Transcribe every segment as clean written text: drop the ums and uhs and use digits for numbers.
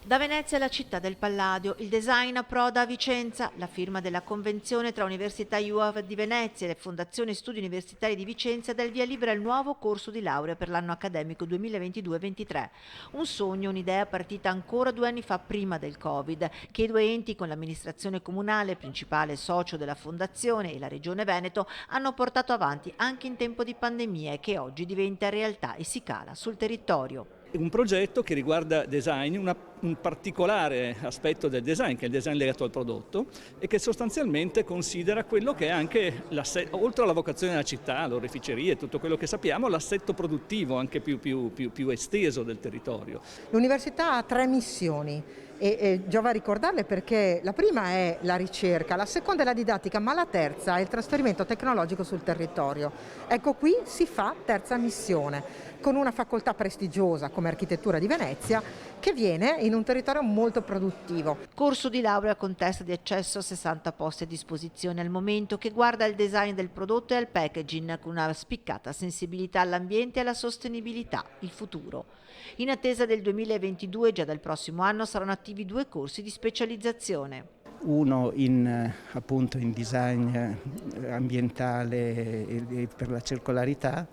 Da Venezia alla città del Palladio, il design approda a Vicenza. La firma della convenzione tra Università UAV di Venezia e le Fondazione Studi Universitari di Vicenza dà il via libera al nuovo corso di laurea per l'anno accademico 2022-23. Un sogno, un'idea partita ancora 2 anni fa prima del Covid, che i due enti con l'amministrazione comunale, principale socio della fondazione, e la regione Veneto hanno portato avanti anche in tempo di pandemia e che oggi diventa realtà e si cala sul territorio. Un progetto che riguarda design, un particolare aspetto del design, che è il design legato al prodotto, e che sostanzialmente considera quello che è anche, oltre alla vocazione della città, l'oreficeria e tutto quello che sappiamo, l'assetto produttivo anche più esteso del territorio. L'università ha 3 missioni e giova ricordarle perché la prima è la ricerca, la seconda è la didattica, ma la terza è il trasferimento tecnologico sul territorio. Ecco, qui si fa terza missione con una facoltà prestigiosa come Architettura di Venezia che viene in un territorio molto produttivo. Corso di laurea con test di accesso a 60 posti a disposizione al momento, che guarda al design del prodotto e al packaging con una spiccata sensibilità all'ambiente e alla sostenibilità, il futuro. In attesa del 2022, già dal prossimo anno saranno attivi 2 corsi di specializzazione. Uno appunto in design ambientale e per la circolarità,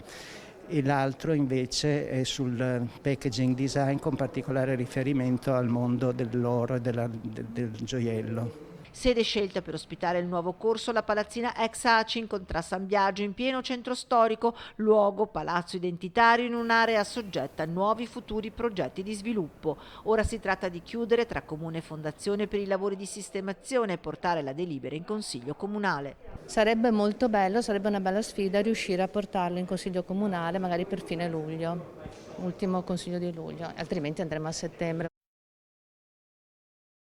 e l'altro invece è sul packaging design con particolare riferimento al mondo dell'oro e del gioiello. Sede scelta per ospitare il nuovo corso la palazzina ex Acin con Tra San Biagio in pieno centro storico, luogo palazzo identitario in un'area soggetta a nuovi futuri progetti di sviluppo. Ora si tratta di chiudere tra comune e fondazione per i lavori di sistemazione e portare la delibera in consiglio comunale. Sarebbe molto bello, sarebbe una bella sfida riuscire a portarlo in consiglio comunale magari per fine luglio, ultimo consiglio di luglio, altrimenti andremo a settembre.